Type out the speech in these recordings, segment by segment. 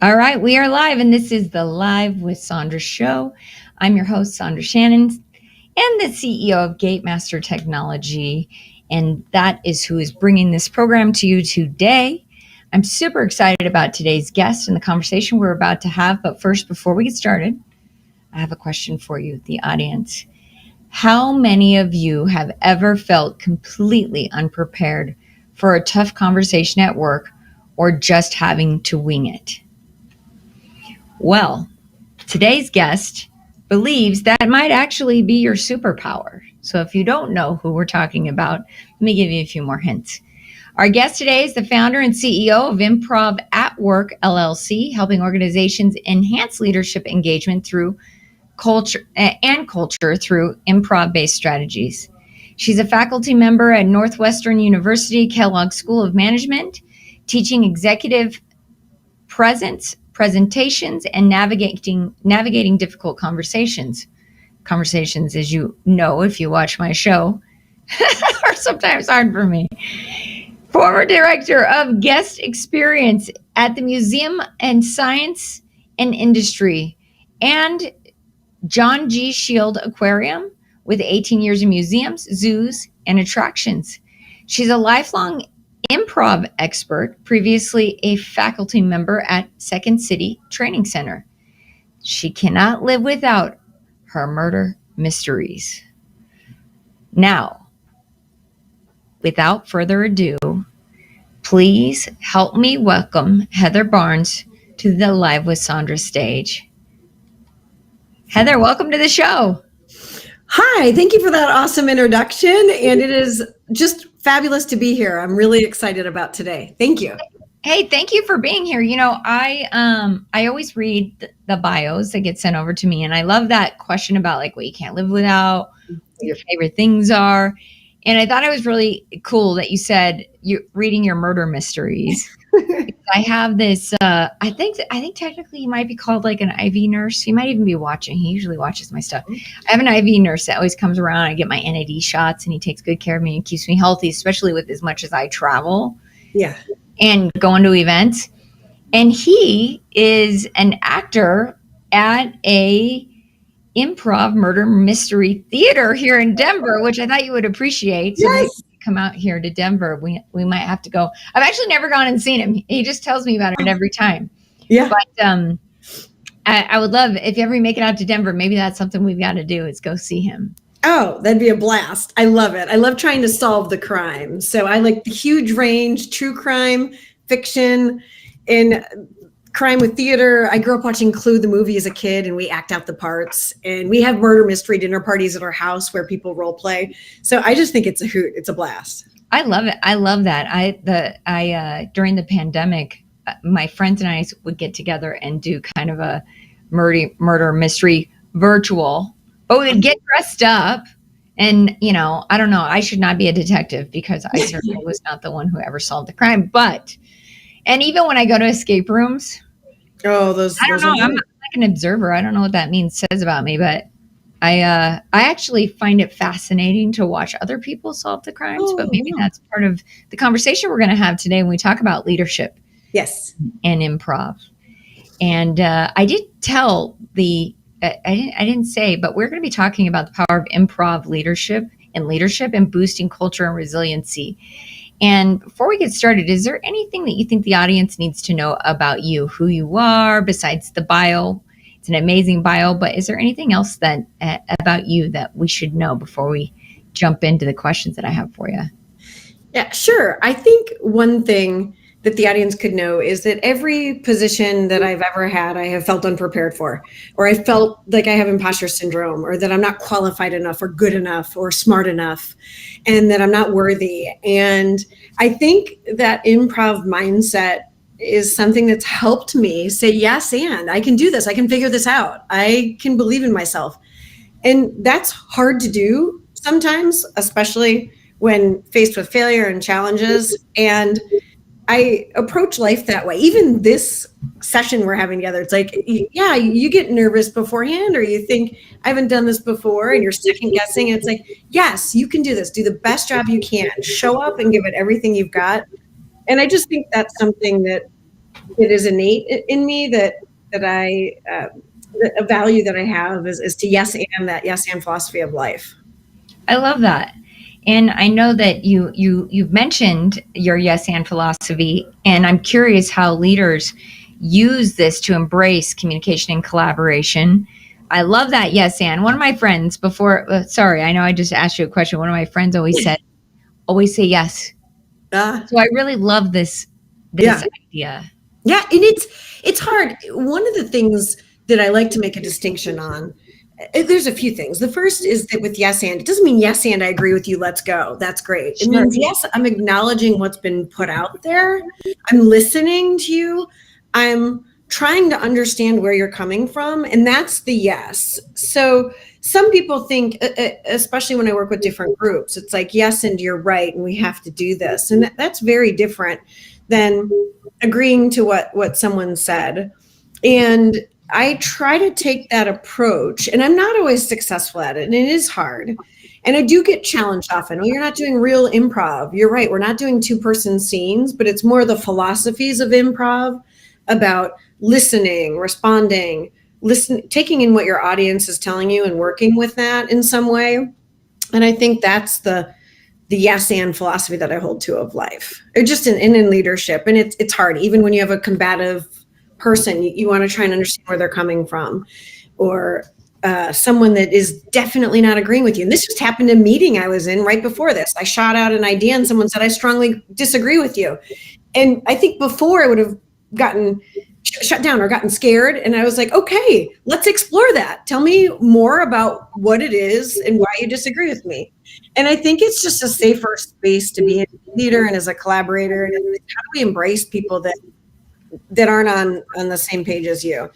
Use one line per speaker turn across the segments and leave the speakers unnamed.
All right, we are live, and this is the Live with Sandra show. I'm your host, Sandra Shannon, and the CEO of Gatemaster Technology, and that is who is bringing this program to you today. I'm super excited about today's guest and the conversation we're about to have. But first, before we get started, I have a question for you, the audience. How many of you have ever felt completely unprepared for a tough conversation at work or just having to wing it? Well, today's guest believes that might actually be your superpower. So if you don't know who we're talking about, let me give you a few more hints. Our guest today is the founder and CEO of Improv at Work LLC, helping organizations enhance leadership engagement through culture through improv-based strategies. She's a faculty member at Northwestern University Kellogg School of Management, teaching executive presentations, and navigating difficult conversations. Conversations, as you know, if you watch my show, are sometimes hard for me. Former director of guest experience at the Museum and Science and Industry and John G. Shield Aquarium with 18 years in museums, zoos, and attractions. She's a lifelong improv expert, previously a faculty member at Second City Training Center. She cannot live without her murder mysteries. Now, without further ado, please help me welcome Heather Barnes to the Live with Sandra stage. Heather, welcome to the show.
Hi, thank you for that awesome introduction. And it is just fabulous to be here. I'm really excited about today. Thank you.
Hey, thank you for being here. You know, I always read the bios that get sent over to me, and I love that question about like what you can't live without, what your favorite things are. And I thought it was really cool that you said you're reading your murder mysteries. I have this. I think technically he might be called like an IV nurse. He might even be watching. He usually watches my stuff. I have an IV nurse that always comes around. I get my NAD shots, and he takes good care of me and keeps me healthy, especially with as much as I travel.
Yeah.
And going to events. And he is an actor at a improv murder mystery theater here in Denver, which I thought you would appreciate. So
yes.
Come out here to Denver. We might have to go. I've actually never gone and seen him. He just tells me about it every time.
Yeah.
But I would love, if you ever make it out to Denver, maybe that's something we've got to do is go see him.
Oh, that'd be a blast. I love it. I love trying to solve the crime. So I like the huge range, true crime, fiction, and crime with theater. I grew up watching Clue, the movie, as a kid, and we act out the parts. And we have murder mystery dinner parties at our house where people role play. So I just think it's a hoot. It's a blast.
I love it. I love that. I during the pandemic, my friends and I would get together and do kind of a murder mystery virtual. But we would get dressed up, and, you know, I don't know. I should not be a detective because I certainly was not the one who ever solved the crime. And even when I go to escape rooms, I don't know. I'm like an observer. I don't know what that says about me, but I actually find it fascinating to watch other people solve the crimes. But maybe that's part of the conversation we're going to have today when we talk about leadership.
Yes.
And improv. And I did tell I didn't say, but we're going to be talking about the power of improv leadership and boosting culture and resiliency. And before we get started, is there anything that you think the audience needs to know about you, who you are, besides the bio? It's an amazing bio, but is there anything else that about you that we should know before we jump into the questions that I have for you?
Yeah, sure. I think one thing that the audience could know is that every position that I've ever had, I have felt unprepared for, or I felt like I have imposter syndrome, or that I'm not qualified enough or good enough or smart enough, and that I'm not worthy. And I think that improv mindset is something that's helped me say, yes, and I can do this. I can figure this out. I can believe in myself. And that's hard to do sometimes, especially when faced with failure and challenges. And I approach life that way. Even this session we're having together, it's like, yeah, you get nervous beforehand, or you think, I haven't done this before, and you're second guessing. And it's like, yes, you can do this. Do the best job you can. Show up and give it everything you've got. And I just think that's something that it is innate in me that I a value that I have is to yes and philosophy of life.
I love that. And I know that you've mentioned your yes and philosophy, and I'm curious how leaders use this to embrace communication and collaboration. I love that yes and. One of my friends before, sorry, I know I just asked you a question. One of my friends always said, always say yes. So I really love this
Yeah.
idea.
Yeah, and it's hard. One of the things that I like to make a distinction on, there's a few things. The first is that with yes and, it doesn't mean yes and I agree with you, let's go. That's great. It means yes, I'm acknowledging what's been put out there. I'm listening to you. I'm trying to understand where you're coming from, and that's the yes. So some people think, especially when I work with different groups, it's like yes and you're right and we have to do this, and that's very different than agreeing to what someone said. And I try to take that approach, and I'm not always successful at it, and it is hard. And I do get challenged often. Oh, you're not doing real improv. You're right. We're not doing two-person scenes, but it's more the philosophies of improv about listening, responding, taking in what your audience is telling you and working with that in some way. And I think that's the yes and philosophy that I hold to of life, or just in leadership. And it's hard, even when you have a combative person, you want to try and understand where they're coming from, or someone that is definitely not agreeing with you. And this just happened in a meeting I was in right before this. I shot out an idea and someone said, I strongly disagree with you. And I think before I would have gotten shut down or gotten scared. And I was like, okay, let's explore that. Tell me more about what it is and why you disagree with me. And I think it's just a safer space to be a leader and as a collaborator. And how do we embrace people that aren't on the same page as you?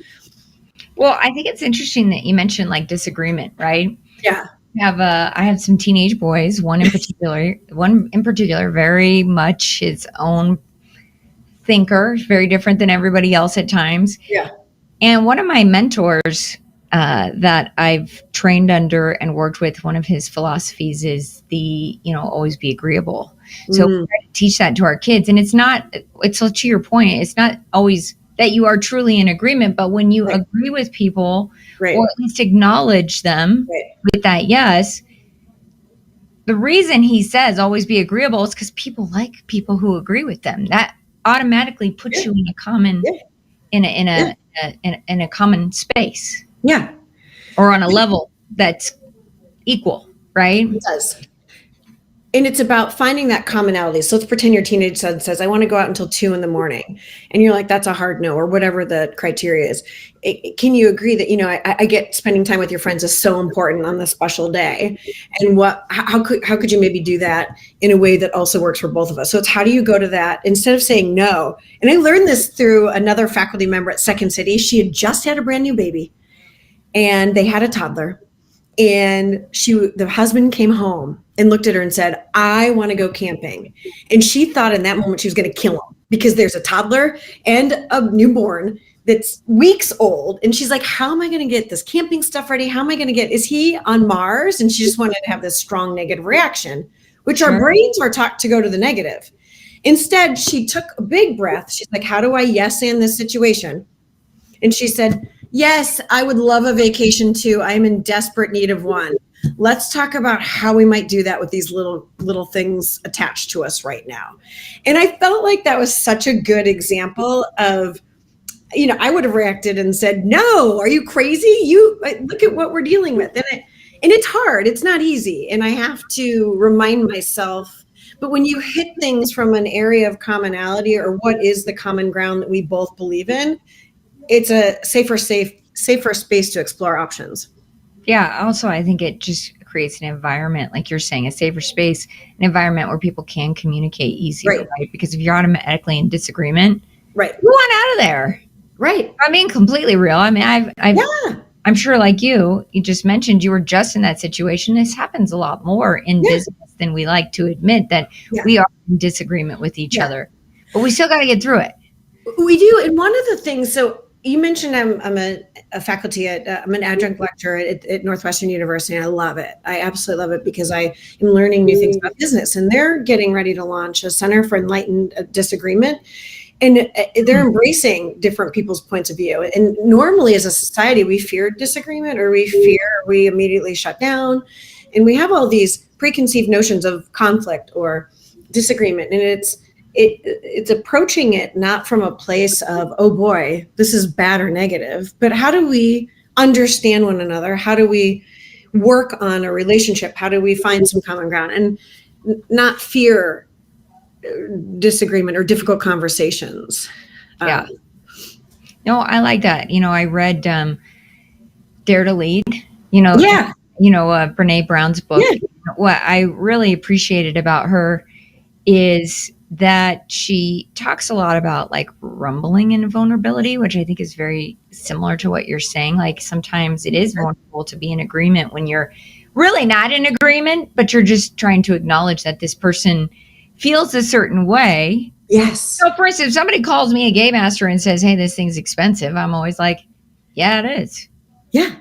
Well, I think it's interesting that you mentioned like disagreement, right?
Yeah.
I have some teenage boys, one in particular, very much his own thinker, very different than everybody else at times.
Yeah.
And one of my mentors that I've trained under and worked with, one of his philosophies is always be agreeable. So we try to teach that to our kids. And it's to your point, it's not always that you are truly in agreement, but when you agree with people, or at least acknowledge them with that yes, the reason he says always be agreeable is because people like people who agree with them. That automatically puts you in a common in a common space.
Yeah.
Or on a level that's equal, right?
It does. And it's about finding that commonality. So let's pretend your teenage son says, I want to go out until 2 a.m. And you're like, that's a hard no, or whatever the criteria is. Can you agree that, I get spending time with your friends is so important on this special day? And how could you maybe do that in a way that also works for both of us? So it's how do you go to that instead of saying no? And I learned this through another faculty member at Second City. She had just had a brand new baby and they had a toddler. And the husband came home and looked at her and said, I want to go camping. And she thought in that moment she was going to kill him because there's a toddler and a newborn that's weeks old. And she's like, how am I going to get this camping stuff ready? How am I going to is he on Mars? And she just wanted to have this strong negative reaction, which our brains are taught to go to the negative. Instead, she took a big breath. She's like, how do I yes and this situation? And she said, yes, I would love a vacation too. I'm in desperate need of one. Let's talk about how we might do that with these little things attached to us right now. And I felt like that was such a good example of, I would have reacted and said, no, are you crazy? Look at what we're dealing with. And it's hard. It's not easy. And I have to remind myself, but when you hit things from an area of commonality or what is the common ground that we both believe in, it's a safer space to explore options.
Yeah. Also, I think it just creates an environment, like you're saying, a safer space, an environment where people can communicate easier, right? Because if you're automatically in disagreement, you want out of there.
Right.
I mean, completely real. I mean, I'm sure like you just mentioned, you were just in that situation. This happens a lot more in business than we like to admit, that we are in disagreement with each other, but we still got to get through it.
We do. And one of the things, so you mentioned I'm a faculty I'm an adjunct lecturer at Northwestern University, and I love it. I absolutely love it because I am learning new things about business, and they're getting ready to launch a Center for Enlightened Disagreement. And they're embracing different people's points of view. And normally as a society, we fear disagreement, or we immediately shut down. And we have all these preconceived notions of conflict or disagreement. And it's approaching it not from a place of, oh boy, this is bad or negative, but how do we understand one another? How do we work on a relationship? How do we find some common ground and not fear disagreement or difficult conversations?
Yeah. No, I like that. I read Dare to Lead,
Yeah.
Brene Brown's book.
Yeah.
What I really appreciated about her is that she talks a lot about like rumbling and vulnerability, which I think is very similar to what you're saying. Like sometimes it is vulnerable to be in agreement when you're really not in agreement, but you're just trying to acknowledge that this person feels a certain way.
Yes.
So for instance, if somebody calls me a gay master and says, hey, this thing's expensive, I'm always like, yeah, it is.
Yeah.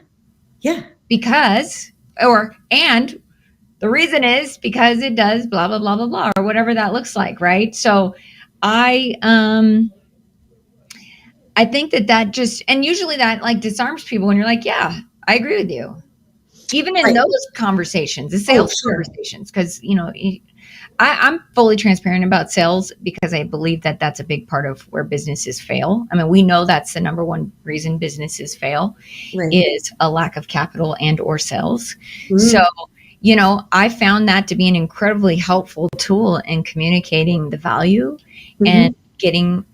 Yeah.
And the reason is because it does blah, blah, blah, blah, blah, or whatever that looks like. Right. So I think that just, and usually that like disarms people when you're like, yeah, I agree with you. Even in those conversations, the sales conversations, because, I'm fully transparent about sales because I believe that that's a big part of where businesses fail. I mean, we know that's the number one reason businesses fail is a lack of capital and or sales. So, I found that to be an incredibly helpful tool in communicating the value and getting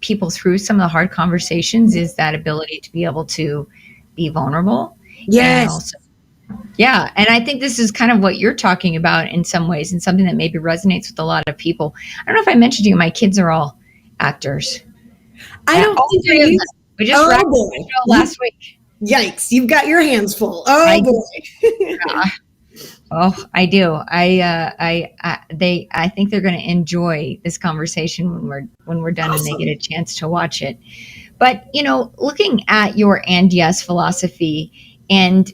people through some of the hard conversations is that ability to be able to be vulnerable.
Yes.
And I think this is kind of what you're talking about in some ways, and something that maybe resonates with a lot of people. I don't know if I mentioned to you, my kids are all actors.
I don't think
we just wrapped the show last week.
Yikes, you've got your hands full. Oh boy.
Oh, I do. I think they're going to enjoy this conversation when we're done and they get a chance to watch it. But, looking at your and yes philosophy, and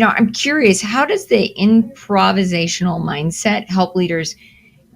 I'm curious, how does the improvisational mindset help leaders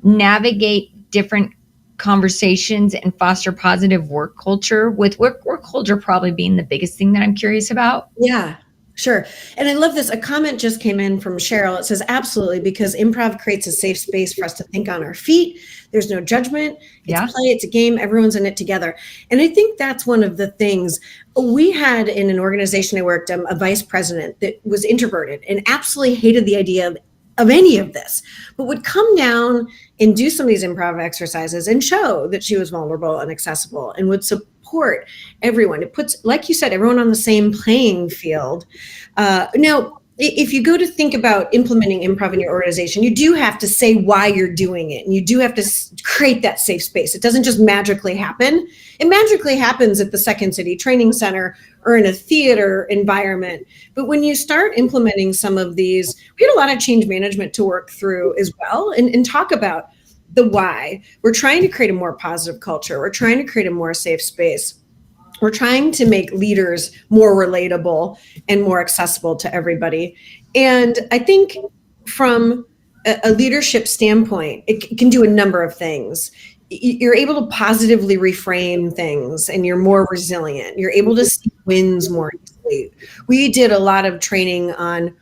navigate different conversations and foster positive work culture, with work culture probably being the biggest thing that I'm curious about?
Yeah, sure. And I love this. A comment just came in from Cheryl. It says, absolutely, because improv creates a safe space for us to think on our feet. There's no judgment. It's play. It's a game. Everyone's in it together. And I think that's one of the things we had in an organization I worked, a vice president that was introverted and absolutely hated the idea of any of this, but would come down and do some of these improv exercises and show that she was vulnerable and accessible and would support everyone. It puts, like you said, everyone on the same playing field. Now, if you go to think about implementing improv in your organization, you do have to say why you're doing it. And you do have to create that safe space. It doesn't just magically happen. It magically happens at the Second City Training Center or in a theater environment. But when you start implementing some of these, we had a lot of change management to work through as well, and talk about the why. We're trying to create a more positive culture. We're trying to create a more safe space. We're trying to make leaders more relatable and more accessible to everybody. And I think from a leadership standpoint, it can do a number of things. You're able to positively reframe things and you're more resilient. You're able to see wins more easily. We did a lot of training on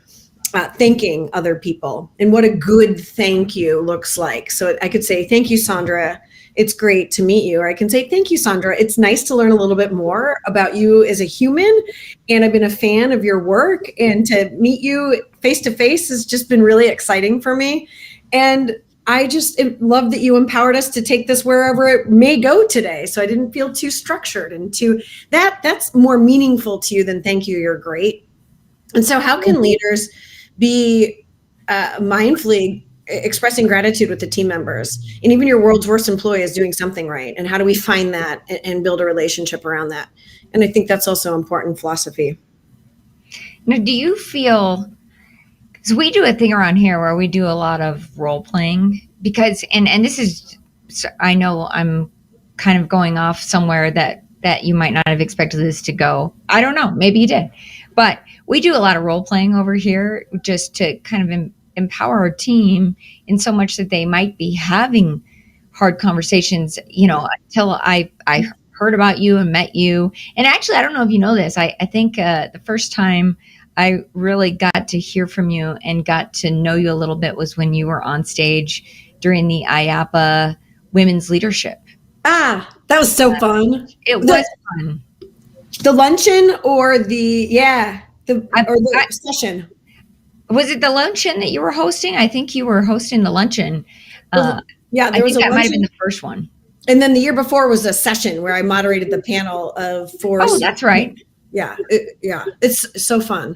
thanking other people and what a good thank you looks like. So I could say, thank you, Sandra. It's great to meet you. Or I can say, thank you, Sandra. It's nice to learn a little bit more about you as a human. And I've been a fan of your work. And to meet you face to face has just been really exciting for me. And I just love that you empowered us to take this wherever it may go today. So I didn't feel too structured and that's more meaningful to you than thank you, you're great. And so how can leaders be mindfully expressing gratitude with the team members, and even your world's worst employee is doing something right? And how do we find that and build a relationship around that? And I think that's also important philosophy.
Now, do you feel, because we do a thing around here where we do a lot of role playing, because, and this is, I know I'm kind of going off somewhere that you might not have expected this to go. I don't know, maybe you did, but we do a lot of role playing over here just to kind of empower our team in so much that they might be having hard conversations, until I heard about you and met you. And actually, I don't know if you know this. I think the first time I really got to hear from you and got to know you a little bit was when you were on stage during the IAPA Women's Leadership.
Ah, that was so fun.
It was fun.
The luncheon or the session?
Was it the luncheon that you were hosting? I think you were hosting the luncheon.
Yeah,
I think that might have been the first one.
And then the year before was a session where I moderated the panel of four.
Oh, that's right.
Yeah, it's so fun.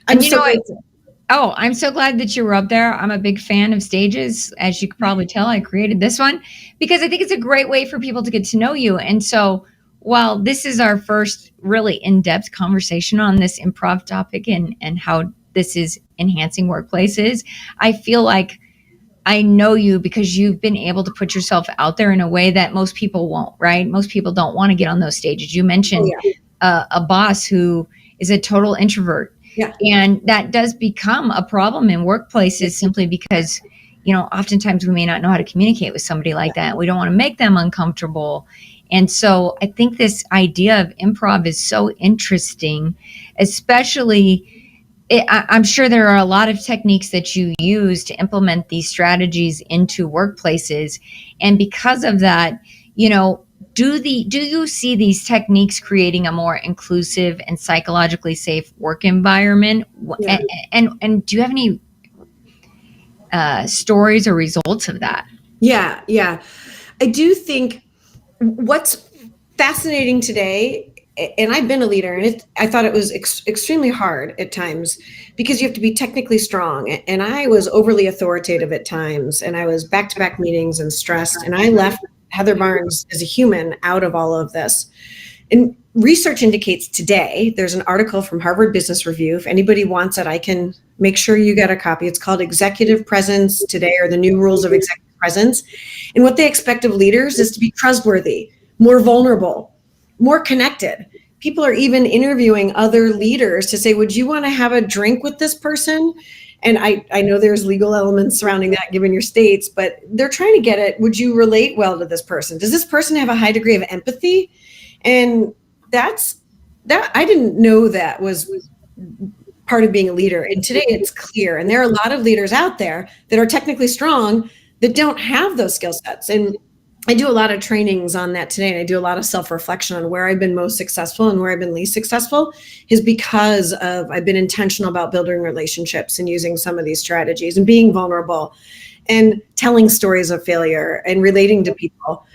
I'm so glad that you were up there. I'm a big fan of stages. As you could probably tell, I created this one because I think it's a great way for people to get to know you. And so while this is our first really in-depth conversation on this improv topic and how this is enhancing workplaces, I feel like I know you because you've been able to put yourself out there in a way that most people won't, right? Most people don't want to get on those stages. You mentioned a boss who is a total introvert.
Yeah.
And that does become a problem in workplaces simply because, oftentimes we may not know how to communicate with somebody like that. We don't want to make them uncomfortable. And so I think this idea of improv is so interesting, especially I'm sure there are a lot of techniques that you use to implement these strategies into workplaces. And because of that, do you see these techniques creating a more inclusive and psychologically safe work environment? Yeah. And do you have any stories or results of that?
Yeah. I do think what's fascinating today, and I've been a leader, and I thought it was extremely hard at times because you have to be technically strong. And I was overly authoritative at times, and I was back-to-back meetings and stressed. And I left Heather Barnes as a human out of all of this. And research indicates today, there's an article from Harvard Business Review. If anybody wants it, I can make sure you get a copy. It's called Executive Presence Today, or the New Rules of Executive Presence. And what they expect of leaders is to be trustworthy, more vulnerable, more connected. People are even interviewing other leaders to say, would you want to have a drink with this person? And I know there's legal elements surrounding that given your states, but they're trying to get it. Would you relate well to this person? Does this person have a high degree of empathy? And that I didn't know that was part of being a leader. And today it's clear. And there are a lot of leaders out there that are technically strong that don't have those skill sets. And I do a lot of trainings on that today, and I do a lot of self-reflection on where I've been most successful and where I've been least successful is because I've been intentional about building relationships and using some of these strategies and being vulnerable and telling stories of failure and relating to people.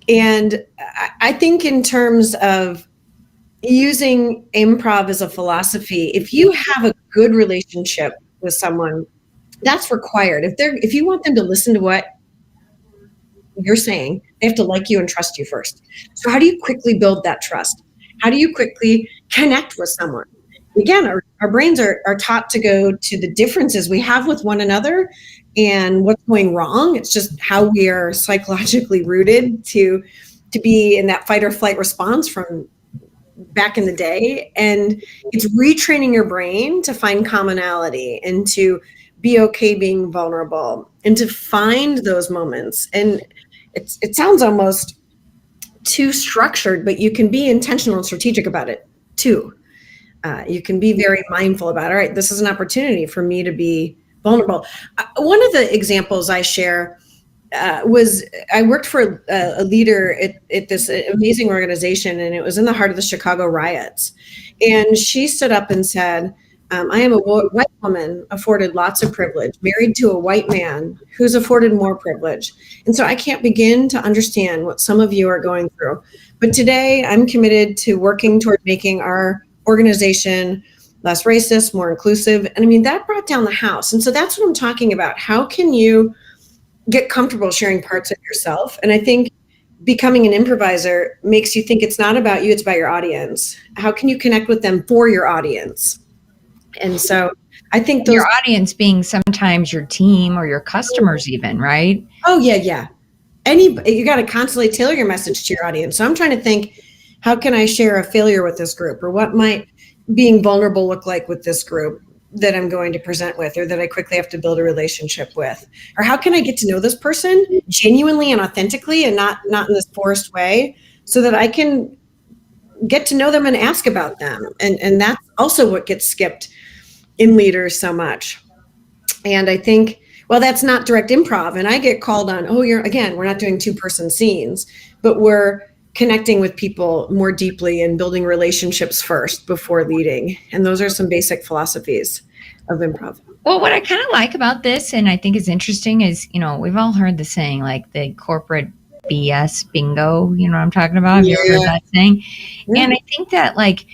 And I think in terms of using improv as a philosophy, if you have a good relationship with someone, that's required. If you want them to listen to what you're saying, they have to like you and trust you first. So how do you quickly build that trust? How do you quickly connect with someone? Again, our brains are taught to go to the differences we have with one another and what's going wrong. It's just how we are psychologically rooted to be in that fight or flight response from back in the day. And it's retraining your brain to find commonality and to be okay being vulnerable and to find those moments. And it sounds almost too structured, but you can be intentional and strategic about it too. You can be very mindful about, all right, this is an opportunity for me to be vulnerable. One of the examples I share was I worked for a leader at this amazing organization, and it was in the heart of the Chicago riots. And she stood up and said, I am a white woman afforded lots of privilege, married to a white man who's afforded more privilege. And so I can't begin to understand what some of you are going through. But today I'm committed to working toward making our organization less racist, more inclusive. And I mean, that brought down the house. And so that's what I'm talking about. How can you get comfortable sharing parts of yourself? And I think becoming an improviser makes you think it's not about you, it's about your audience. How can you connect with them for your audience? And so I think
your audience being sometimes your team or your customers even, right?
Oh, yeah. You got to constantly tailor your message to your audience. So I'm trying to think, how can I share a failure with this group? Or what might being vulnerable look like with this group? that I'm going to present with, or that I quickly have to build a relationship with? Or how can I get to know this person genuinely and authentically, and not in this forced way, so that I can get to know them and ask about them? And that's also what gets skipped in leaders so much. And I think, well, that's not direct improv. And I get called on, oh, we're not doing 2-person scenes, but we're connecting with people more deeply and building relationships first before leading. And those are some basic philosophies of improv.
Well, what I kind of like about this, and I think is interesting, is, we've all heard the saying, like the corporate BS bingo. You know what I'm talking about? Have you ever heard that saying? Yeah. And I think that, like,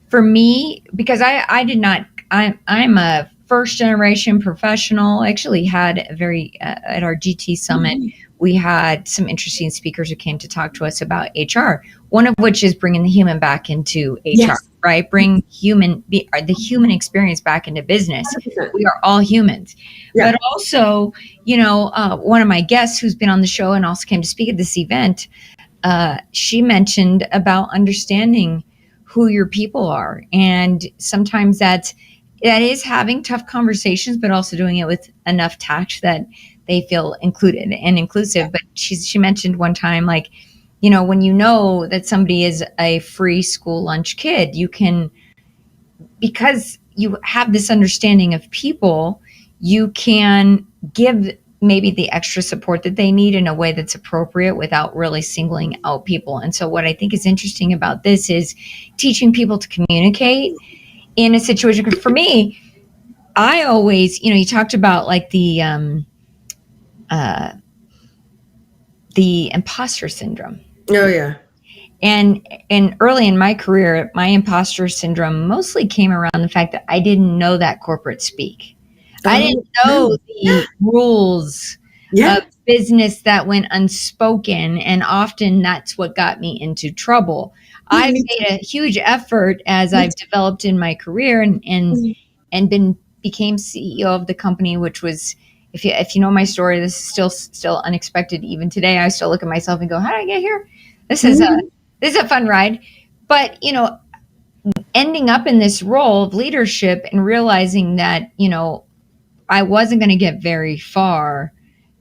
for me, because I'm a first generation professional. I actually had at our GT Summit, we had some interesting speakers who came to talk to us about HR, one of which is bringing the human back into HR, yes. Right? Bring the human experience back into business. 100%. We are all humans. Yeah. But also, one of my guests who's been on the show and also came to speak at this event, she mentioned about understanding who your people are. And sometimes that is having tough conversations, but also doing it with enough tact that they feel included and inclusive. Yeah. But she mentioned one time, like, when you know that somebody is a free school lunch kid, you can, because you have this understanding of people, you can give maybe the extra support that they need in a way that's appropriate without really singling out people. And so what I think is interesting about this is teaching people to communicate in a situation. Because for me, I always, you talked about like the imposter syndrome.
Oh yeah.
And early in my career, my imposter syndrome mostly came around the fact that I didn't know that corporate speak. I didn't know the rules of business that went unspoken, and often that's what got me into trouble. I've made a huge effort as I've developed in my career and became CEO of the company, which was, if you know my story, this is still unexpected. Even today, I still look at myself and go, how did I get here? This is a fun ride. But, ending up in this role of leadership and realizing that, I wasn't going to get very far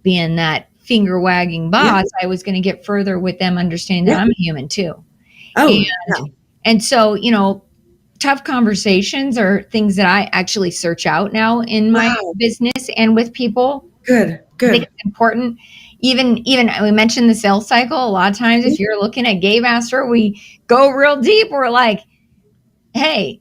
being that finger wagging boss. Yeah. I was going to get further with them understanding that I'm a human too. Oh, and so, tough conversations are things that I actually search out now in my business and with people.
Good.
I think it's important. Even we mentioned the sales cycle. A lot of times, if you're looking at Game Master, we go real deep. We're like, hey,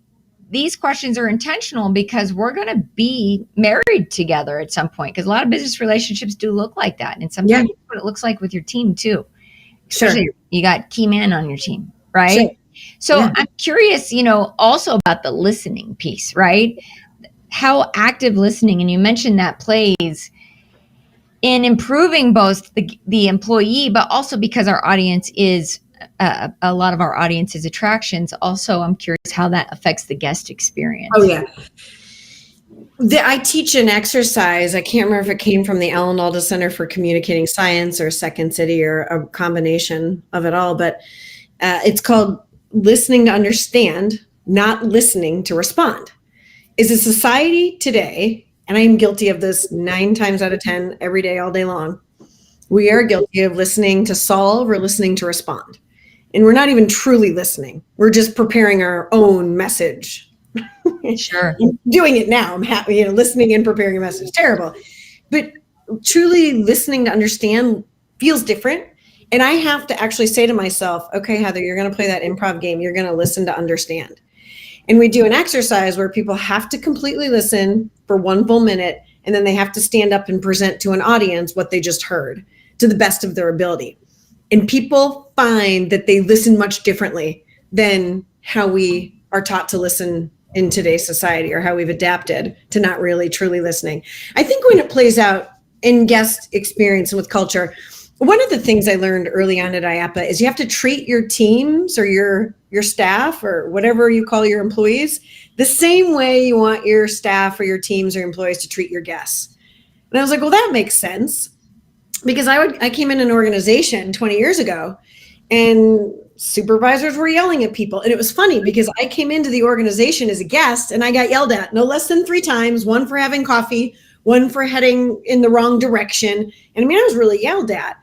these questions are intentional because we're going to be married together at some point. Because a lot of business relationships do look like that. And sometimes that's what it looks like with your team too. Especially you got key man on your team, right? Sure. So I'm curious, also about the listening piece, right? How active listening, and you mentioned that plays in improving both the employee, but also because our audience is a lot of our audience is attractions. Also, I'm curious how that affects the guest experience.
Oh yeah. I teach an exercise. I can't remember if it came from the Alan Alda Center for Communicating Science or Second City or a combination of it all, but it's called listening to understand, not listening to respond. Is a society today, and I am guilty of this 9 times out of 10 every day, all day long, we are guilty of listening to solve or listening to respond. And we're not even truly listening. We're just preparing our own message.
Sure.
I'm doing it now. I'm happy, listening and preparing a message. Terrible. But truly listening to understand feels different. And I have to actually say to myself, okay, Heather, you're going to play that improv game. You're going to listen to understand. And we do an exercise where people have to completely listen for 1 full minute, and then they have to stand up and present to an audience what they just heard to the best of their ability. And people find that they listen much differently than how we are taught to listen in today's society, or how we've adapted to not really truly listening. I think when it plays out in guest experience and with culture, one of the things I learned early on at IAPA is you have to treat your teams or your staff or whatever you call your employees the same way you want your staff or your teams or employees to treat your guests. And I was like, well, that makes sense, because I came in an organization 20 years ago, and supervisors were yelling at people. And it was funny because I came into the organization as a guest and I got yelled at no less than 3 times, one for having coffee, one for heading in the wrong direction. And I mean, I was really yelled at.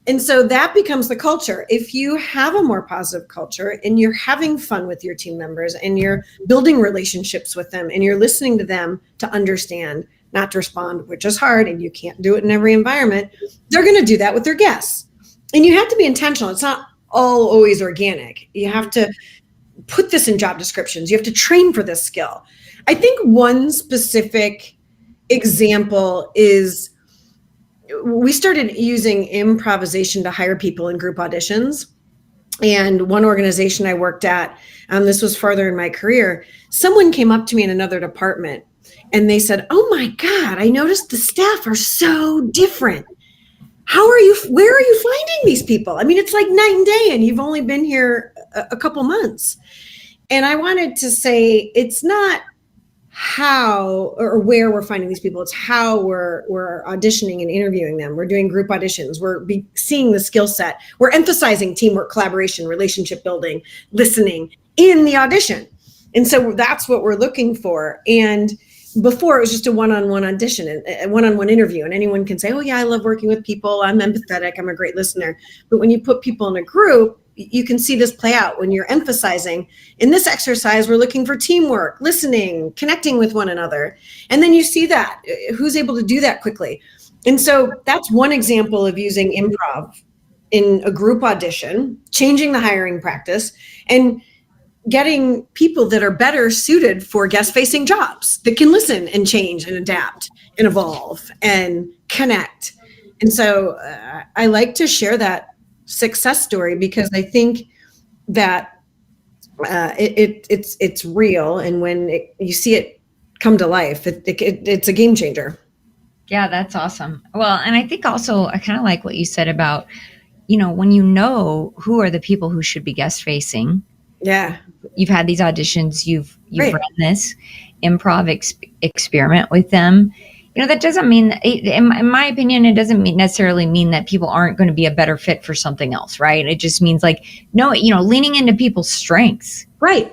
And so that becomes the culture. If you have a more positive culture and you're having fun with your team members and you're building relationships with them and you're listening to them to understand, not to respond, which is hard and you can't do it in every environment, they're going to do that with their guests. And you have to be intentional. It's not all always organic. You have to put this in job descriptions. You have to train for this skill. I think one specific example is we started using improvisation to hire people in group auditions. And one organization I worked at, this was farther in my career, someone came up to me in another department and they said, "Oh my God, I noticed the staff are so different. Where are you finding these people? I mean, it's like night and day and you've only been here a couple months." And I wanted to say, it's not how or where we're finding these people. It's how we're auditioning and interviewing them. We're doing group auditions. We're seeing the skill set. We're emphasizing teamwork, collaboration, relationship building, listening in the audition. And so that's what we're looking for. And before it was just a one-on-one audition, a one-on-one interview, and anyone can say, "Oh yeah, I love working with people. I'm empathetic. I'm a great listener." But when you put people in a group, you can see this play out when you're emphasizing, in this exercise, we're looking for teamwork, listening, connecting with one another. And then you see that, who's able to do that quickly. And so that's one example of using improv in a group audition, changing the hiring practice, and getting people that are better suited for guest-facing jobs that can listen and change and adapt and evolve and connect. And so I like to share that success story because I think that it's real, and when you see it come to life, it's a game changer.
Yeah, that's awesome. Well, and I think also I kind of like what you said about, when you know who are the people who should be guest facing.
Yeah.
You've had these auditions, you've
Right.
run this improv experiment with them. That doesn't mean, in my opinion, it doesn't necessarily mean that people aren't going to be a better fit for something else, right? It just means leaning into people's strengths.
Right.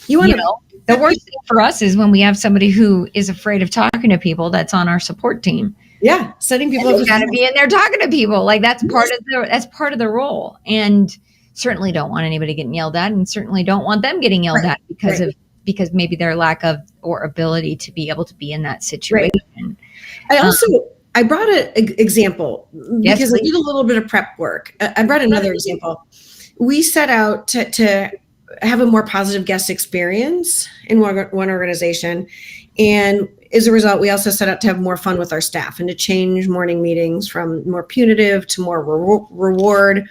You want to.
The worst thing for us is when we have somebody who is afraid of talking to people that's on our support team.
Yeah, setting people up.
You got to be in there talking to people. Like that's part of the role. And certainly don't want anybody getting yelled at, and certainly don't want them getting yelled at because maybe their lack of or ability to be able to be in that situation.
Right. I brought an example because I did a little bit of prep work. I brought another example. We set out to have a more positive guest experience in one organization. And as a result, we also set out to have more fun with our staff and to change morning meetings from more punitive to more reward.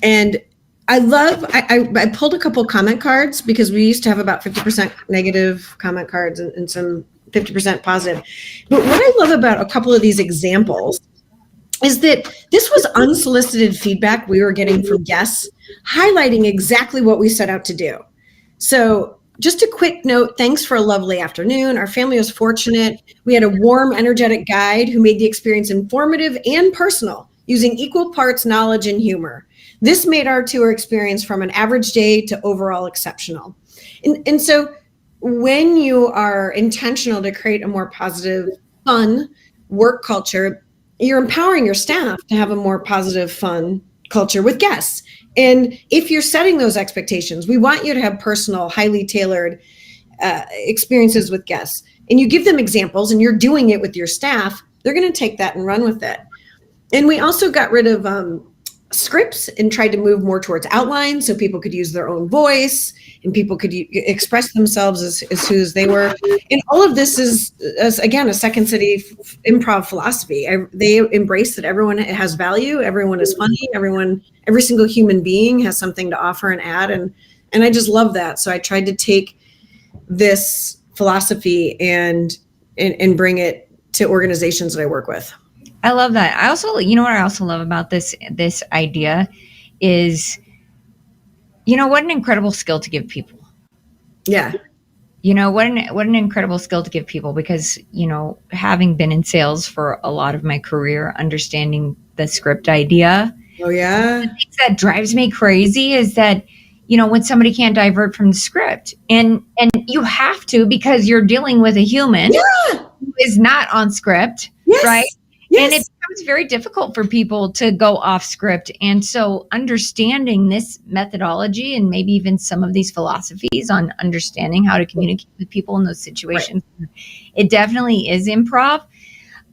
And I pulled a couple comment cards because we used to have about 50% negative comment cards and some 50% positive. But what I love about a couple of these examples is that this was unsolicited feedback we were getting from guests, highlighting exactly what we set out to do. So just a quick note, thanks for a lovely afternoon. Our family was fortunate. We had a warm, energetic guide who made the experience informative and personal, using equal parts knowledge and humor. This made our tour experience from an average day to overall exceptional. And so when you are intentional to create a more positive, fun work culture, you're empowering your staff to have a more positive, fun culture with guests. And if you're setting those expectations, we want you to have personal, highly tailored experiences with guests. And you give them examples and you're doing it with your staff, they're going to take that and run with it. And we also got rid of scripts and tried to move more towards outlines so people could use their own voice and people could express themselves as who they were. And all of this is again, a Second City improv philosophy. They embrace that everyone has value, everyone is funny, every single human being has something to offer and add. And I just love that. So I tried to take this philosophy and bring it to organizations that I work with.
I love that. I also, what I also love about this idea is, what an incredible skill to give people.
Yeah.
What an incredible skill to give people because, having been in sales for a lot of my career, understanding the script idea
Oh yeah.
Things that drives me crazy is that, when somebody can't divert from the script, and you have to, because you're dealing with a human
Yeah.
who is not on script, right?
Yes.
And it
Yes.
becomes very difficult for people to go off script. And so understanding this methodology and maybe even some of these philosophies on understanding how to communicate with people in those
Right.
situations, it definitely is improv.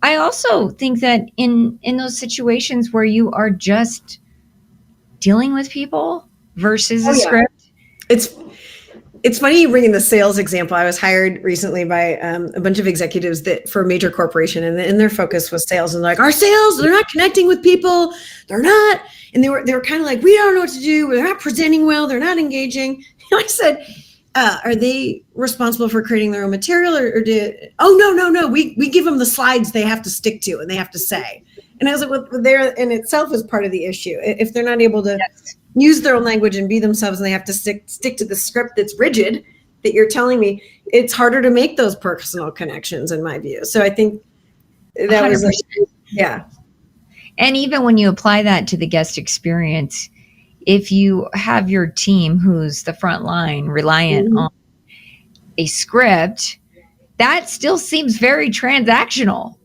I also think that in those situations where you are just dealing with people versus
Oh
a
yeah.
script.
It's funny you bring in the sales example. I was hired recently by a bunch of executives that for a major corporation, and their focus was sales. And like, our sales, they're not connecting with people. They're not, and they were kind of like, we don't know what to do. They're not presenting well. They're not engaging. I said, are they responsible for creating their own material, or oh no, we give them the slides they have to stick to and they have to say. And I was like, well, there in itself is part of the issue. If they're not able to use their own language and be themselves, and they have to stick to the script that's rigid that you're telling me, it's harder to make those personal connections, in my view. So I think that was
100%.
yeah.
And even when you apply that to the guest experience, if you have your team who's the front line reliant
Mm-hmm.
on a script, that still seems very transactional.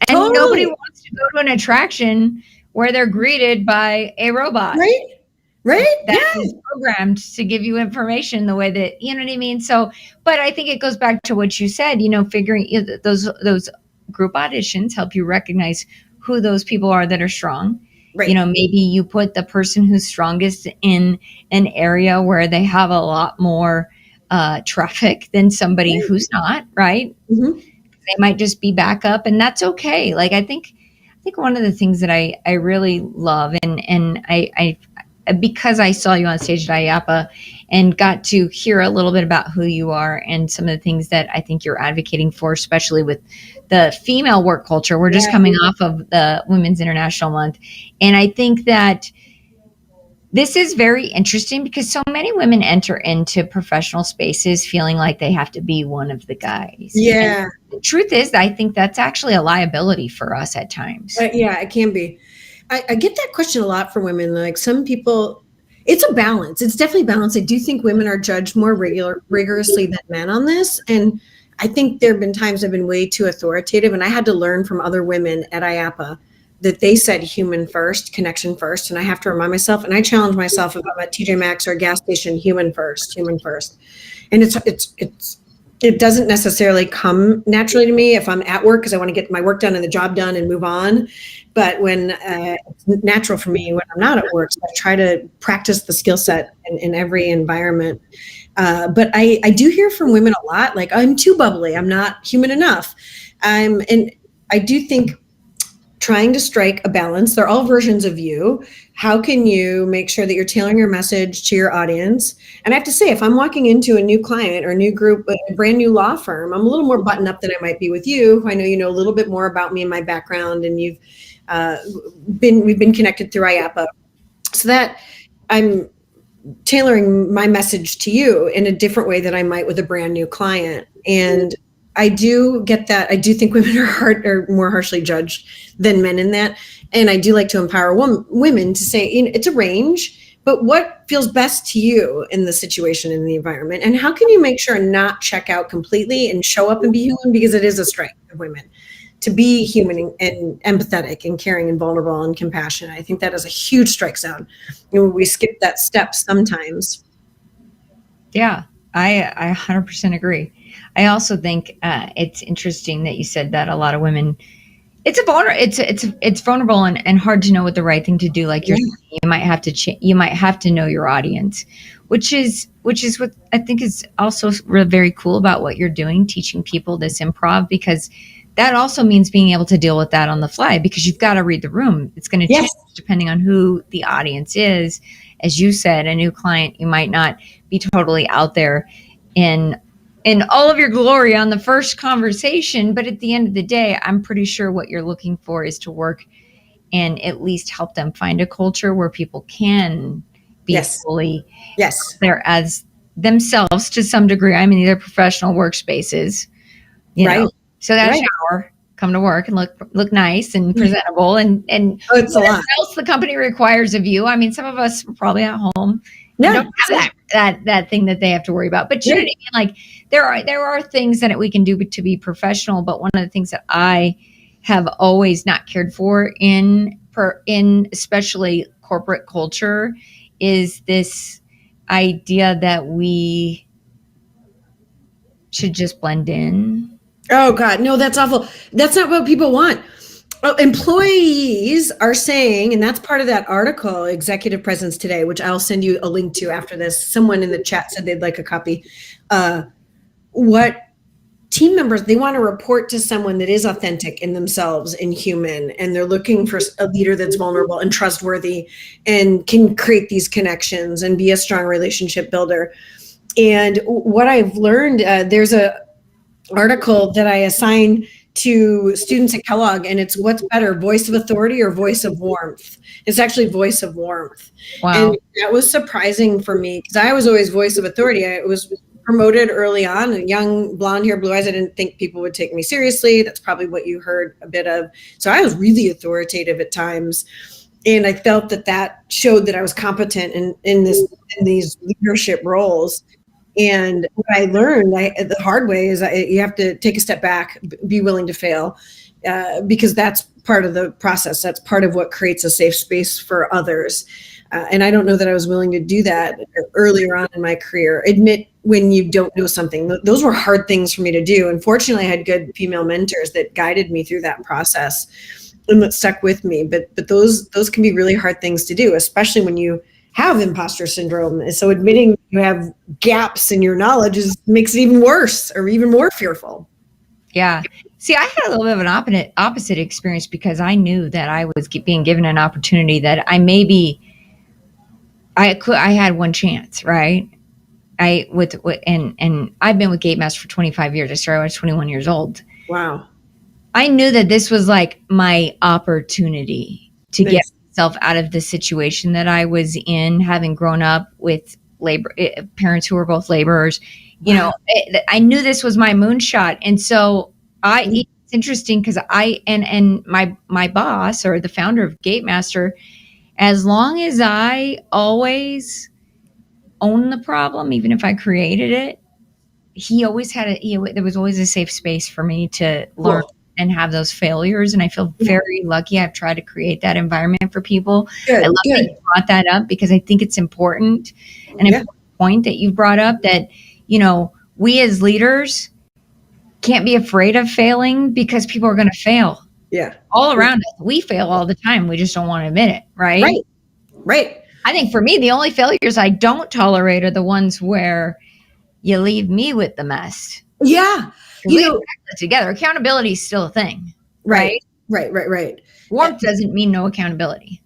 And nobody
Totally.
wants to go to an attraction where they're greeted by a robot
Right.
that is programmed to give you information the way that, you know what I mean? So, but I think it goes back to what you said, figuring those group auditions help you recognize who those people are that are strong.
Right.
Maybe you put the person who's strongest in an area where they have a lot more traffic than somebody who's not, right?
Mm-hmm.
They might just be backup, and that's okay. Like, I think one of the things that I really love, and I because I saw you on stage at IAPA and got to hear a little bit about who you are and some of the things that I think you're advocating for, especially with the female work culture. We're just coming off of the Women's International Month. And I think that this is very interesting because so many women enter into professional spaces feeling like they have to be one of the guys.
Yeah.
And the truth is, I think that's actually a liability for us at times.
Yeah, it can be. I get that question a lot from women. Like, some people, it's a balance. It's definitely balance. I do think women are judged more rigorously than men on this. And I think there have been times I've been way too authoritative, and I had to learn from other women at IAPA that they said human first, connection first. And I have to remind myself, and I challenge myself, if I'm at TJ Maxx or a gas station, human first. And it doesn't necessarily come naturally to me if I'm at work, because I want to get my work done and the job done and move on. But when it's natural for me when I'm not at work, so I try to practice the skill set in every environment. But I do hear from women a lot, like, I'm too bubbly, I'm not human enough. And I do think trying to strike a balance. They're all versions of you. How can you make sure that you're tailoring your message to your audience? And I have to say, if I'm walking into a new client or a new group, a brand new law firm, I'm a little more buttoned up than I might be with you. I know you know a little bit more about me and my background, and we've been connected through IAPA, so that I'm tailoring my message to you in a different way than I might with a brand new client. And I do get that. I do think women are more harshly judged than men in that. And I do like to empower women to say, it's a range, but what feels best to you in the situation, in the environment? And how can you make sure not check out completely and show up and be human? Because it is a strength of women to be human and empathetic and caring and vulnerable and compassionate. I think that is a huge strike zone. We skip that step sometimes.
Yeah, I 100% agree. I also think it's interesting that you said that a lot of women, it's vulnerable and hard to know what the right thing to do. Like you're saying, you might have to you might have to know your audience, which is what I think is also very cool about what you're doing, teaching people this improv, because that also means being able to deal with that on the fly, because you've got to read the room. It's going to change depending on who the audience is. As you said, a new client, you might not be totally out there in all of your glory on the first conversation, but at the end of the day, I'm pretty sure what you're looking for is to work and at least help them find a culture where people can be fully there as themselves to some degree. I mean, they're professional workspaces, you know. So that's shower. come to work and look nice and presentable and
Oh, it's a
whatever
lot.
else the company requires of you. I mean, some of us are probably at home and
Yeah.
don't have that thing that they have to worry about. But you know what I mean? Like there are things that we can do to be professional. But one of the things that I have always not cared for in especially corporate culture is this idea that we should just blend in.
Oh God, no, that's awful. That's not what people want. Well, employees are saying, and that's part of that article, Executive Presence Today, which I'll send you a link to after this. Someone in the chat said they'd like a copy. What team members, they want to report to someone that is authentic in themselves and human, and they're looking for a leader that's vulnerable and trustworthy and can create these connections and be a strong relationship builder. And what I've learned, there's a article that I assign to students at Kellogg, and it's what's better, voice of authority or voice of warmth? It's actually voice of warmth.
Wow.
And that was surprising for me because I was always voice of authority. I was promoted early on, a young blonde hair, blue eyes. I didn't think people would take me seriously. That's probably what you heard a bit of. So I was really authoritative at times. And I felt that showed that I was competent in these leadership roles. And what I learned the hard way is you have to take a step back, be willing to fail, because that's part of the process. That's part of what creates a safe space for others. And I don't know that I was willing to do that earlier on in my career. Admit when you don't know something. Those were hard things for me to do. Unfortunately, I had good female mentors that guided me through that process and that stuck with me. But those can be really hard things to do, especially when you have imposter syndrome. And so admitting you have gaps in your knowledge makes it even worse or even more fearful.
Yeah. See, I had a little bit of an opposite experience because I knew that I was being given an opportunity that I had one chance, right? And I've been with Gatemaster for 25 years. I started when I was 21 years old.
Wow.
I knew that this was like my opportunity to get myself out of the situation that I was in, having grown up with parents who were both laborers. Wow. You know, I knew this was my moonshot. And so it's interesting because my boss, or the founder of Gatemaster, as long as I always own the problem, even if I created it, he always had there was always a safe space for me to learn. Cool. And have those failures. And I feel very lucky. I've tried to create that environment for people. Good, I love that you brought that up because I think it's important. An important point that you brought up that, you know, we as leaders can't be afraid of failing because people are going to fail.
Yeah.
All around us. We fail all the time. We just don't want to admit it. Right.
Right.
I think for me, the only failures I don't tolerate are the ones where you leave me with the mess.
Yeah.
You know, together. Accountability is still a thing. Right. Warmth doesn't mean no accountability.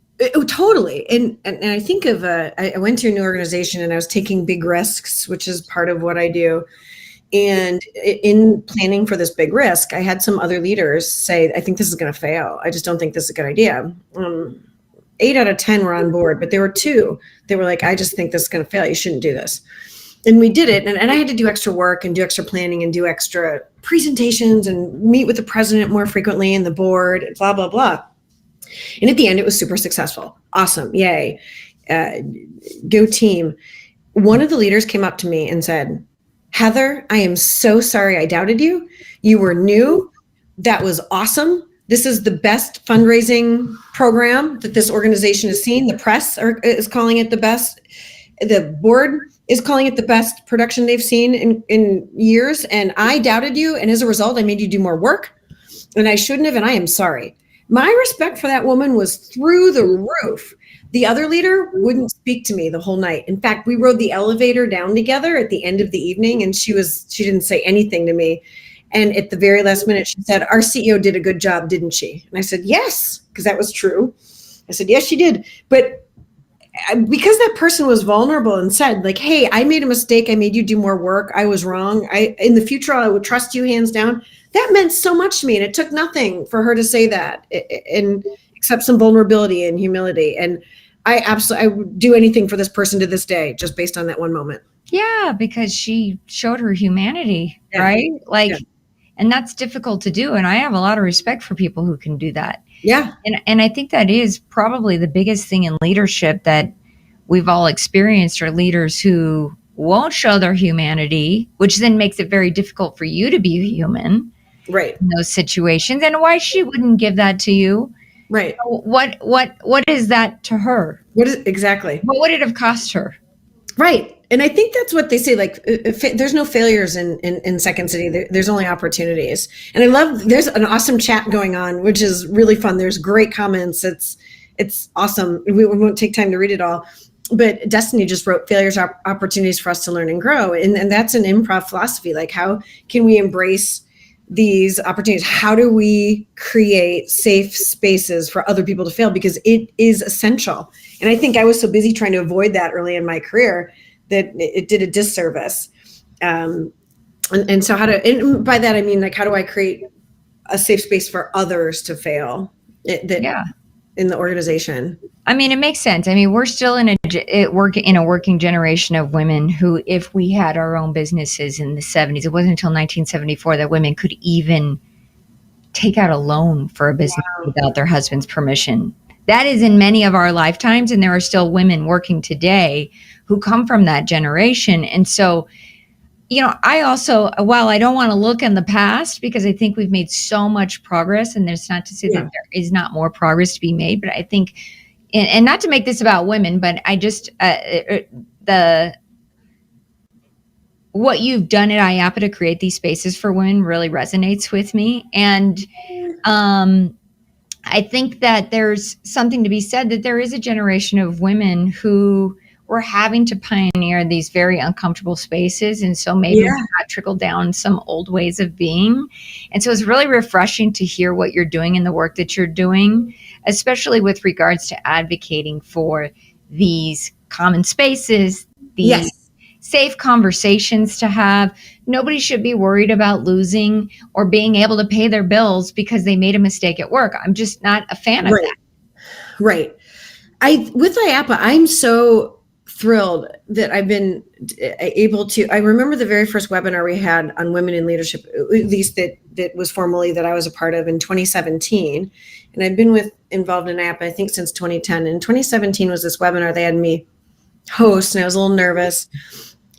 Totally. And I think of, I went to a new organization and I was taking big risks, which is part of what I do. And in planning for this big risk, I had some other leaders say, I think this is going to fail. I just don't think this is a good idea. 8 out of 10 were on board, but there were 2 that were like, I just think this is going to fail. You shouldn't do this. And we did it. And I had to do extra work and do extra planning and do extra presentations and meet with the president more frequently and the board, blah, blah, blah. And at the end, it was super successful. Awesome. Yay. Go team. One of the leaders came up to me and said, Heather, I am so sorry I doubted you. You were new. That was awesome. This is the best fundraising program that this organization has seen. The press is calling it the best. The board is calling it the best production they've seen in years. And I doubted you. And as a result, I made you do more work. And I shouldn't have. And I am sorry. My respect for that woman was through the roof. The other leader wouldn't speak to me the whole night. In fact, we rode the elevator down together at the end of the evening. And she didn't say anything to me. And at the very last minute, she said, our CEO did a good job, didn't she? And I said, yes, because that was true. I said, yes, she did. But because that person was vulnerable and said, like, hey, I made a mistake. I made you do more work. I was wrong. In the future, I would trust you hands down. That meant so much to me. And it took nothing for her to say that and accept some vulnerability and humility. And I would do anything for this person to this day, just based on that one moment.
Yeah, because she showed her humanity, right? Like, And that's difficult to do. And I have a lot of respect for people who can do that.
Yeah.
And I think that is probably the biggest thing in leadership that we've all experienced, are leaders who won't show their humanity, which then makes it very difficult for you to be human
Right.
in those situations. And why she wouldn't give that to you?
Right.
What is that to her?
Exactly?
What would it have cost her?
Right. And I think that's what they say, like, there's no failures in Second City. There's only opportunities. And I love, there's an awesome chat going on, which is really fun. There's great comments. It's awesome. We won't take time to read it all. But Destiny just wrote, failures are opportunities for us to learn and grow. And that's an improv philosophy. Like, how can we embrace these opportunities? How do we create safe spaces for other people to fail? Because it is essential. And I think I was so busy trying to avoid that early in my career that it did a disservice. And so and by that, I mean, like, how do I create a safe space for others to fail in the organization?
I mean, it makes sense. I mean, we're still in a working generation of women who, if we had our own businesses in the 70s, it wasn't until 1974 that women could even take out a loan for a business without their husband's permission. That is in many of our lifetimes, and there are still women working today who come from that generation. And so, I also, while I don't want to look in the past, because I think we've made so much progress, and there's not to say that there is not more progress to be made, but I think, and not to make this about women, but I just, what you've done at IAPA to create these spaces for women really resonates with me. And I think that there's something to be said that there is a generation of women who were having to pioneer these very uncomfortable spaces. And so maybe that trickled down some old ways of being. And so it's really refreshing to hear what you're doing and the work that you're doing, especially with regards to advocating for these common spaces, these safe conversations to have. Nobody should be worried about losing or being able to pay their bills because they made a mistake at work. I'm just not a fan of that.
Right. With IAPA, I'm so thrilled that I've been able to. I remember the very first webinar we had on women in leadership, at least that was formally that I was a part of, in 2017. And I've been involved in IAPA, I think, since 2010. And 2017 was this webinar they had me host, and I was a little nervous.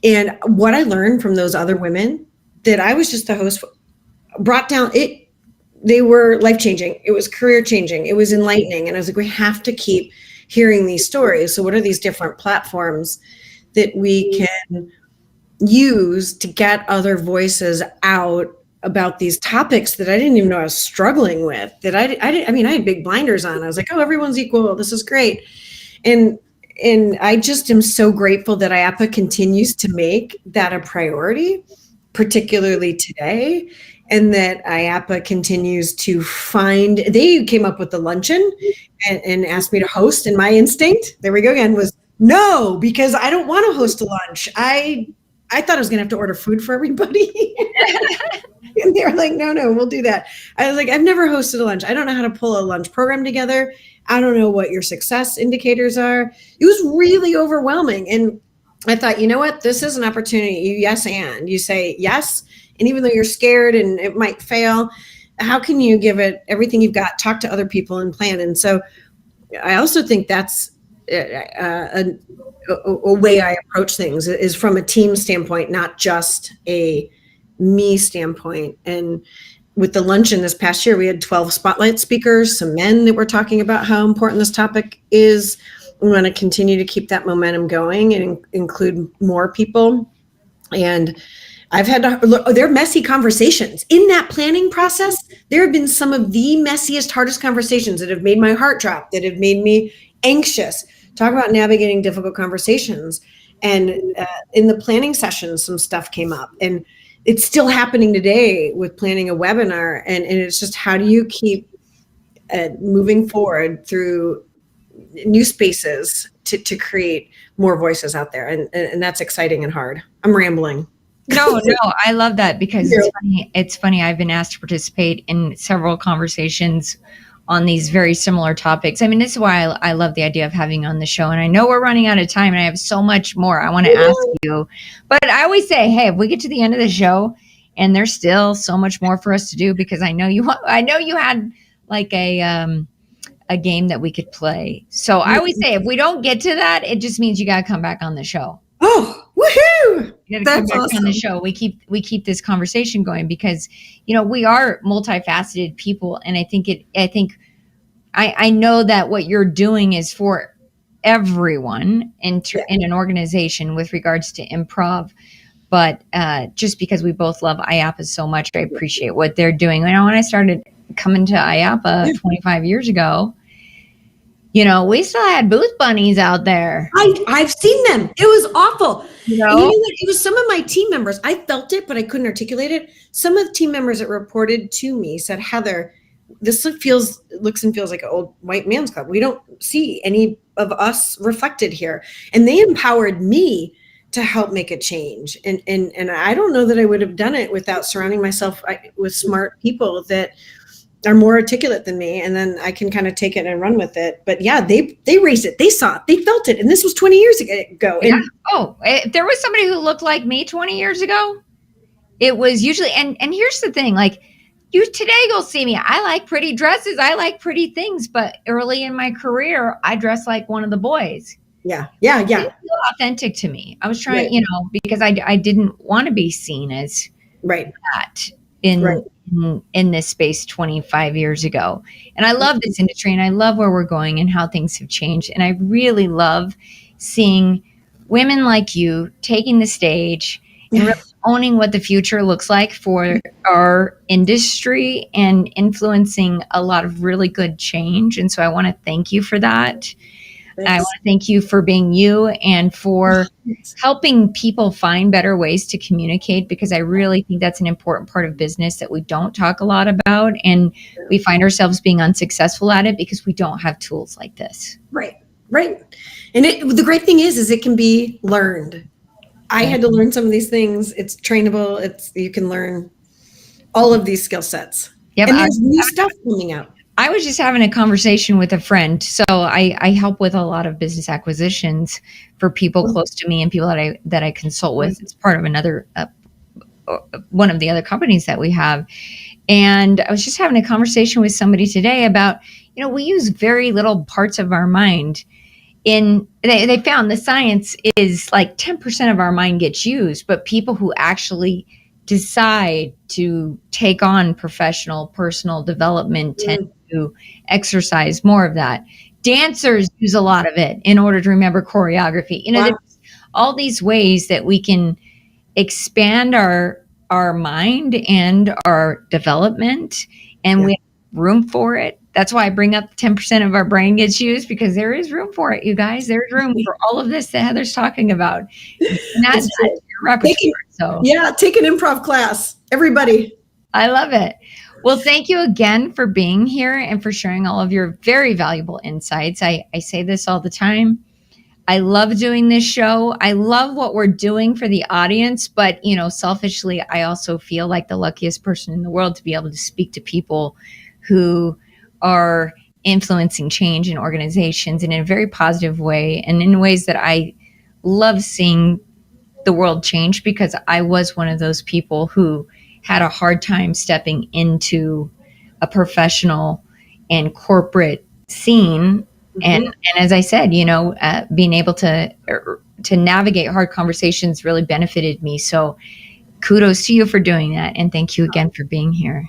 And what I learned from those other women that I was just the host brought down it. They were life-changing. It was career-changing. It was enlightening. And I was like, we have to keep hearing these stories. So what are these different platforms that we can use to get other voices out about these topics that I didn't even know I was struggling with, that I had big blinders on. I was like, oh, everyone's equal. This is great. And I just am so grateful that IAPA continues to make that a priority, particularly today, and that IAPA continues to find. They came up with the luncheon and asked me to host, and my instinct, there we go again, was no, because I don't want to host a lunch. I thought I was going to have to order food for everybody. And they were like, no, we'll do that. I was like, I've never hosted a lunch. I don't know how to pull a lunch program together. I don't know what your success indicators are. It was really overwhelming. And I thought, you know what? This is an opportunity. You say yes. And even though you're scared and it might fail, how can you give it everything you've got, talk to other people and plan? And so I also think that's a way I approach things is from a team standpoint, not just a me standpoint. And with the luncheon this past year, we had 12 spotlight speakers, some men that were talking about how important this topic is. We want to continue to keep that momentum going and include more people. And I've had to look, they're messy conversations. In that planning process, there have been some of the messiest, hardest conversations that have made my heart drop, that have made me anxious. Talk about navigating difficult conversations. And in the planning sessions, some stuff came up. And it's still happening today with planning a webinar. And it's just, how do you keep moving forward through new spaces to create more voices out there? And that's exciting and hard. I'm rambling.
No, I love that, because it's funny. I've been asked to participate in several conversations on these very similar topics. I mean, this is why I love the idea of having on the show. And I know we're running out of time, and I have so much more I want to ask you. But I always say, hey, if we get to the end of the show and there's still so much more for us to do, because I know you had like a game that we could play. So I always say, if we don't get to that, it just means you got to come back on the show.
Oh, woohoo!
You got to come back on the show. We keep this conversation going, because, we are multifaceted people. And I know that what you're doing is for everyone in an organization with regards to improv. But just because we both love IAPA so much, I appreciate what they're doing. When I started coming to IAPA 25 years ago, we still had booth bunnies out there.
I've seen them. It was awful. And you know what?
It
was some of my team members. I felt it, but I couldn't articulate it. Some of the team members that reported to me said, Heather, this looks and feels like an old white man's club. We don't see any of us reflected here. And they empowered me to help make a change. And I don't know that I would have done it without surrounding myself with smart people that are more articulate than me. And then I can kind of take it and run with it. But yeah, they raised it. They saw it. They felt it. And this was 20 years ago.
Yeah. If there was somebody who looked like me 20 years ago, it was usually, and here's the thing, like, you today go see me. I like pretty dresses. I like pretty things. But early in my career, I dressed like one of the boys.
Yeah.
It didn't feel authentic to me. I was trying, because I didn't want to be seen as that in this space 25 years ago. And I love this industry, and I love where we're going and how things have changed. And I really love seeing women like you taking the stage and really owning what the future looks like for our industry and influencing a lot of really good change. And so I want to thank you for that. I want to thank you for being you and for helping people find better ways to communicate, because I really think that's an important part of business that we don't talk a lot about. And we find ourselves being unsuccessful at it because we don't have tools like this.
Right. And the great thing is it can be learned. I had to learn some of these things. It's trainable. You can learn all of these skill sets. Yep. And there's new stuff coming out.
I was just having a conversation with a friend. So I help with a lot of business acquisitions for people close to me and people that I consult with. It's part of one of the other companies that we have. And I was just having a conversation with somebody today about, we use very little parts of our mind. They found the science is like 10% of our mind gets used, but people who actually decide to take on personal development tend to exercise more of that. Dancers use a lot of it in order to remember choreography. There's all these ways that we can expand our mind and our development, and we have room for it. That's why I bring up 10% of our brain gets used, because there is room for it, you guys. There's room for all of this that Heather's talking about. And that's your repertoire.
Take an improv class, everybody.
I love it. Well, thank you again for being here and for sharing all of your very valuable insights. I say this all the time. I love doing this show. I love what we're doing for the audience, but selfishly, I also feel like the luckiest person in the world to be able to speak to people who are influencing change in organizations and in a very positive way, and in ways that I love seeing the world change, because I was one of those people who had a hard time stepping into a professional and corporate scene. And as I said, being able to navigate hard conversations really benefited me. So kudos to you for doing that. And thank you again for being here.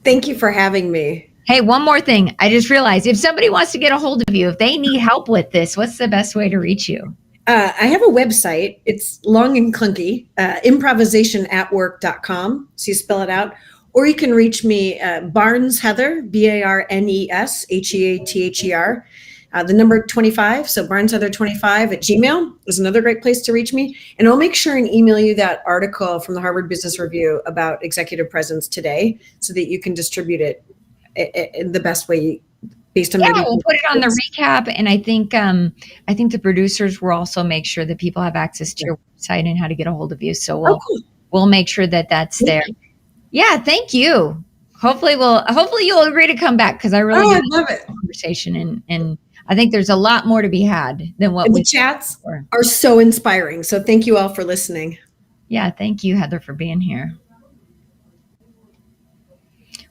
Thank you for having me.
Hey, one more thing. I just realized, if somebody wants to get a hold of you, if they need help with this, what's the best way to reach you?
I have a website. It's long and clunky, improvisationatwork.com. So you spell it out. Or you can reach me, Barnes Heather, BarnesHeather, the number 25. So Barnes Heather 25 at Gmail is another great place to reach me. And I'll make sure and email you that article from the Harvard Business Review about executive presence today, so that you can distribute it in the best way based on
we'll put it on the recap. And I think the producers will also make sure that people have access to your website and how to get a hold of you. So we'll make sure that that's there. Yeah, thank you. Hopefully you'll agree to come back, because I really
love it.
Conversation, and I think there's a lot more to be had than what
the chats are so inspiring. So thank you all for listening.
Yeah, thank you, Heather, for being here.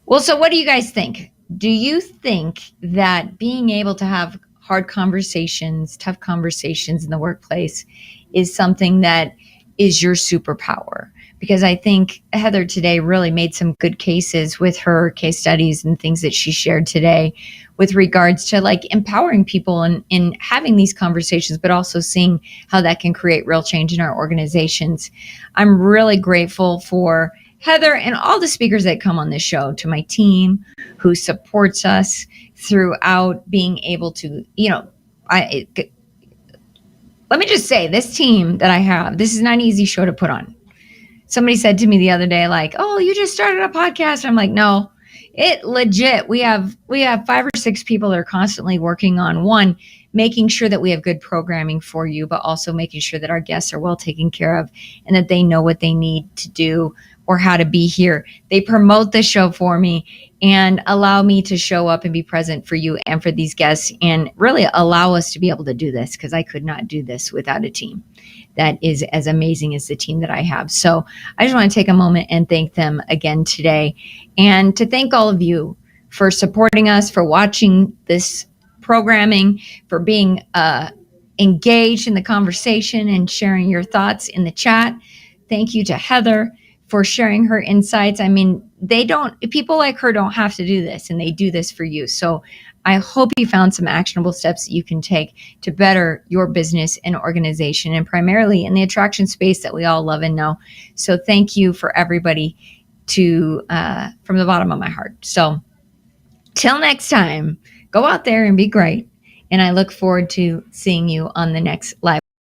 Well, so what do you guys think? Do you think that being able to have hard conversations, tough conversations in the workplace is something that is your superpower? Because I think Heather today really made some good cases with her case studies and things that she shared today with regards to like empowering people in having these conversations, but also seeing how that can create real change in our organizations. I'm really grateful for Heather and all the speakers that come on this show, to my team who supports us throughout being able to, let me just say, this team that I have, this is not an easy show to put on. Somebody said to me the other day, like, "Oh, you just started a podcast." I'm like, "No, it legit. We have 5 or 6 people that are constantly working on, one, making sure that we have good programming for you, but also making sure that our guests are well taken care of and that they know what they need to do or how to be here. They promote the show for me and allow me to show up and be present for you and for these guests and really allow us to be able to do this, because I could not do this without a team that is as amazing as the team that I have. So I just want to take a moment and thank them again today, and to thank all of you for supporting us, for watching this programming, for being engaged in the conversation and sharing your thoughts in the chat. Thank you to Heather for sharing her insights. I mean, people like her don't have to do this, and they do this for you. So I hope you found some actionable steps that you can take to better your business and organization, and primarily in the attraction space that we all love and know. So thank you for everybody from the bottom of my heart. So till next time, go out there and be great. And I look forward to seeing you on the next live.